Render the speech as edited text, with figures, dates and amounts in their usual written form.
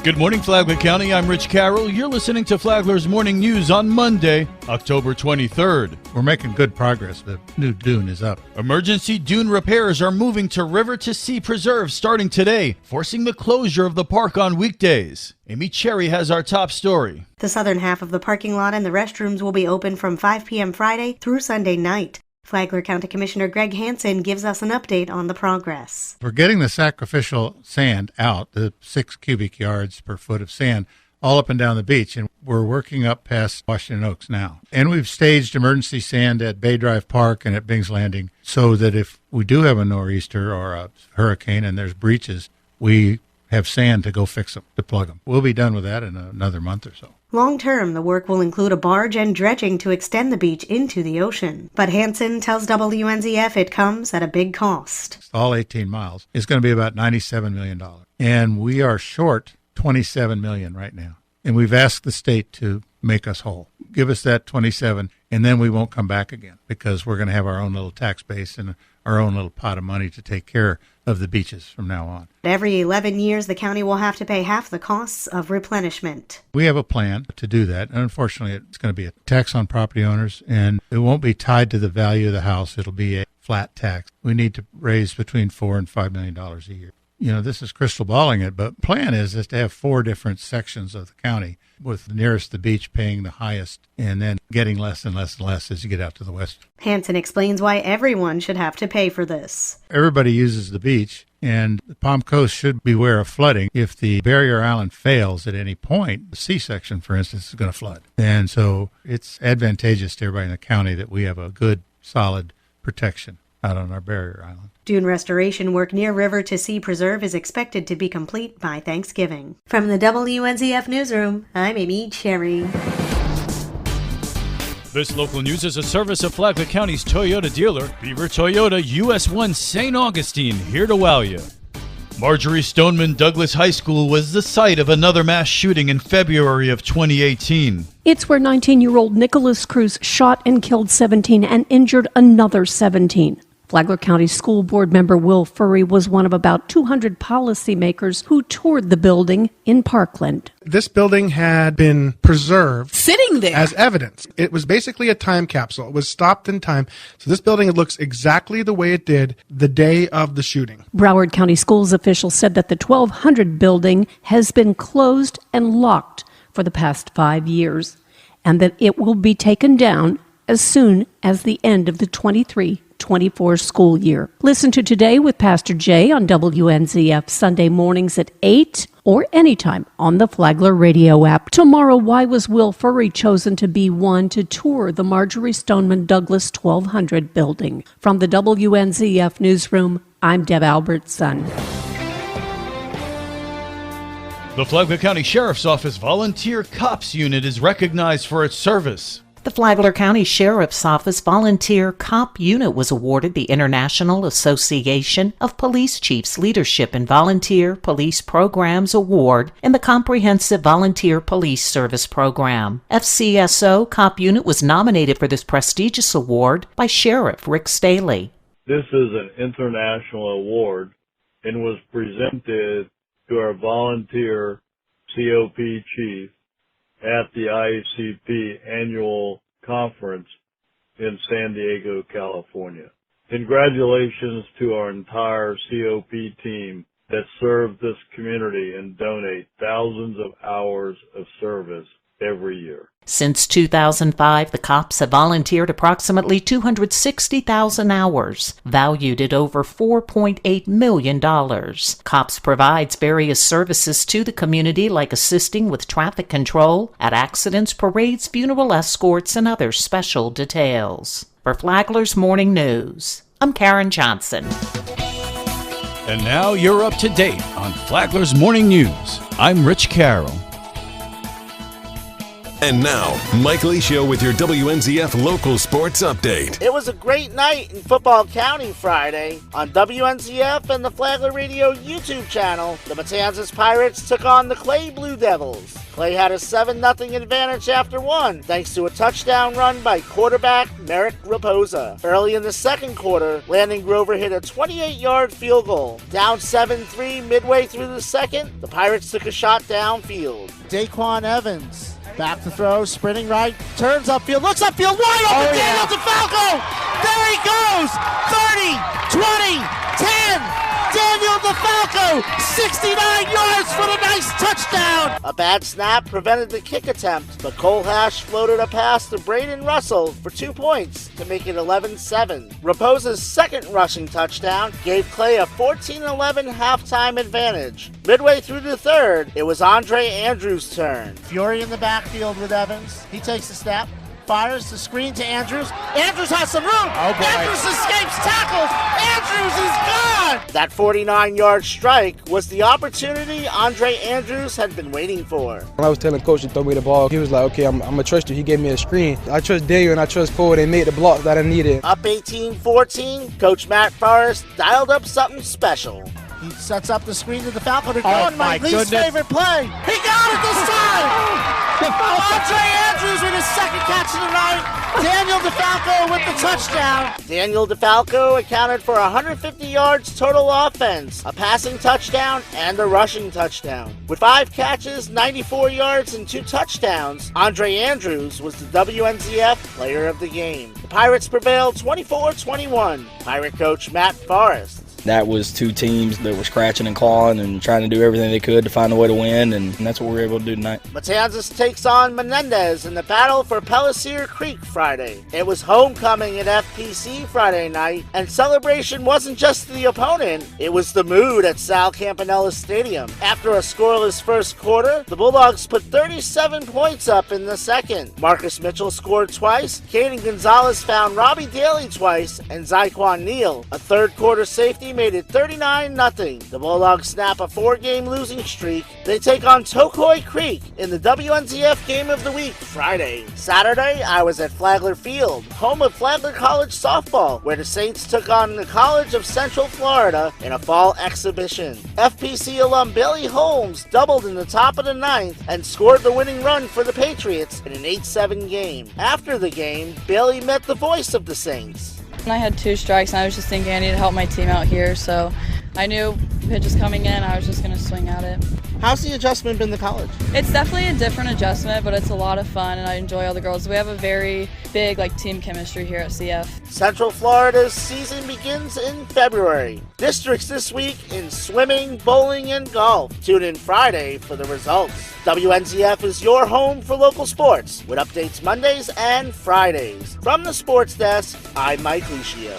Good morning, Flagler County. I'm Rich Carroll. You're listening to Flagler's Morning News on Monday, October 23rd. We're making good progress. The new dune is up. Emergency dune repairs are moving to River to Sea Preserve starting today, forcing the closure of the park on weekdays. Amy Cherry has our top story. The southern half of the parking lot and the restrooms will be open from 5 p.m. Friday through Sunday night. Flagler County Commissioner Greg Hansen gives us an update on the progress. We're getting the sacrificial sand out, the 6 cubic yards per foot of sand, all up and down the beach, and we're working up past Washington Oaks now. And we've staged emergency sand at Bay Drive Park and at Bing's Landing so that if we do have a nor'easter or a hurricane and there's breaches, we have sand to go fix them, to plug them. We'll be done with that in another month or so. Long-term, the work will include a barge and dredging to extend the beach into the ocean. But Hansen tells WNZF it comes at a big cost. All 18 miles is going to be about $97 million. And we are short $27 million right now. And we've asked the state to make us whole. Give us that 27, and then we won't come back again because we're going to have our own little tax base and our own little pot of money to take care of the beaches from now on. Every 11 years, the county will have to pay half the costs of replenishment. We have a plan to do that. And unfortunately, it's going to be a tax on property owners, and it won't be tied to the value of the house. It'll be a flat tax. We need to raise between $4 and $5 million a year. You know, this is crystal balling it, but plan is to have 4 different sections of the county, with the nearest the beach paying the highest and then getting less and less and less as you get out to the west. Hansen explains why everyone should have to pay for this. Everybody uses the beach, and the Palm Coast should beware of flooding. If the barrier island fails at any point, the C section, for instance, is going to flood. And so it's advantageous to everybody in the county that we have a good, solid protection out on our barrier island. Dune restoration work near River to Sea Preserve is expected to be complete by Thanksgiving. From the WNZF Newsroom, I'm Amy Cherry. This local news is a service of Flagler County's Toyota dealer, Beaver Toyota, US 1 St. Augustine, here to wow you. Marjorie Stoneman Douglas High School was the site of another mass shooting in February of 2018. It's where 19-year-old Nicholas Cruz shot and killed 17 and injured another 17. Flagler County School Board member Will Furry was one of about 200 policymakers who toured the building in Parkland. This building had been preserved, sitting there as evidence. It was basically a time capsule. It was stopped in time. So this building looks exactly the way it did the day of the shooting. Broward County Schools officials said that the 1200 building has been closed and locked for the past 5 years, and that it will be taken down as soon as the end of the 23-24 school year. Listen to Today with Pastor Jay on WNZF Sunday mornings at 8 or anytime on the Flagler radio app. Tomorrow, why was Will Furry chosen to be one to tour the Marjorie Stoneman Douglas 1200 building? From the WNZF newsroom, I'm Deb Albertson. The Flagler County Sheriff's Office Volunteer Cops Unit is recognized for its service. The Flagler County Sheriff's Office Volunteer Cop Unit was awarded the International Association of Police Chiefs Leadership in Volunteer Police Programs Award in the Comprehensive Volunteer Police Service Program. FCSO Cop Unit was nominated for this prestigious award by Sheriff Rick Staley. This is an international award and was presented to our volunteer COP chief at the IACP annual conference in San Diego, California. Congratulations to our entire COP team that serve this community and donate thousands of hours of service every year. Since 2005, the cops have volunteered approximately 260,000 hours, valued at over $4.8 million. COPS provides various services to the community like assisting with traffic control at accidents, parades, funeral escorts, and other special details. For Flagler's Morning News, I'm Karen Johnson. And now you're up to date on Flagler's Morning News. I'm Rich Carroll. And now, Mike Licio with your WNZF local sports update. It was a great night in Football County Friday. On WNZF and the Flagler Radio YouTube channel, the Matanzas Pirates took on the Clay Blue Devils. Clay had a 7-0 advantage after one, thanks to a touchdown run by quarterback Merrick Raposa. Early in the second quarter, Landon Grover hit a 28-yard field goal. Down 7-3 midway through the second, the Pirates took a shot downfield. Daquan Evans, back to throw, sprinting right, turns upfield, looks upfield, wide open, Daniel DeFalco! There he goes! 30, 20, 10! Daniel DeFalco, 69 yards for the nice touchdown! A bad snap prevented the kick attempt, but Cole Hash floated a pass to Braden Russell for 2 points to make it 11-7. Raposa's second rushing touchdown gave Clay a 14-11 halftime advantage. Midway through the third, it was Andre Andrews' turn. Fury in the backfield with Evans. He takes a snap. Fires the screen to Andrews. Andrews has some room. Oh boy. Andrews escapes tackles. Andrews is gone. That 49-yard strike was the opportunity Andre Andrews had been waiting for. When I was telling Coach to throw me the ball, he was like, okay, I'm going to trust you. He gave me a screen. I trust Daniel and I trust Cole. They made the block that I needed. Up 18-14, Coach Matt Forrest dialed up something special. He sets up the screen to the Falcon. They're going my least favorite play. He got it this time! Andre Andrews with his second catch of the night. Daniel DeFalco with the touchdown. Daniel DeFalco accounted for 150 yards total offense, a passing touchdown, and a rushing touchdown. With 5 catches, 94 yards, and 2 touchdowns, Andre Andrews was the WNZF player of the game. The Pirates prevailed 24-21. Pirate coach Matt Forrest. That was 2 teams that were scratching and clawing and trying to do everything they could to find a way to win, and that's what we were able to do tonight. Matanzas takes on Menendez in the battle for Pellisier Creek Friday. It was homecoming at FPC Friday night, and celebration wasn't just the opponent, it was the mood at Sal Campanella Stadium. After a scoreless first quarter, the Bulldogs put 37 points up in the second. Marcus Mitchell scored twice, Caden Gonzalez found Robbie Daly twice, and Zyquan Neal, a third-quarter safety, made it 39-0. The Bulldogs snap a 4-game losing streak. They take on Tokoi Creek in the WNZF Game of the Week Friday. Saturday, I was at Flagler Field, home of Flagler College softball, where the Saints took on the College of Central Florida in a fall exhibition. FPC alum Billy Holmes doubled in the top of the ninth and scored the winning run for the Patriots in an 8-7 game. After the game, Billy met the voice of the Saints. I had 2 strikes and I was just thinking I need to help my team out here, so I knew pitches coming in, I was just going to swing at it. How's the adjustment been to college? It's definitely a different adjustment, but it's a lot of fun and I enjoy all the girls. We have a very big team chemistry here at CF. Central Florida's season begins in February. Districts this week in swimming, bowling, and golf. Tune in Friday for the results. WNZF is your home for local sports with updates Mondays and Fridays. From the sports desk, I'm Mike Licio.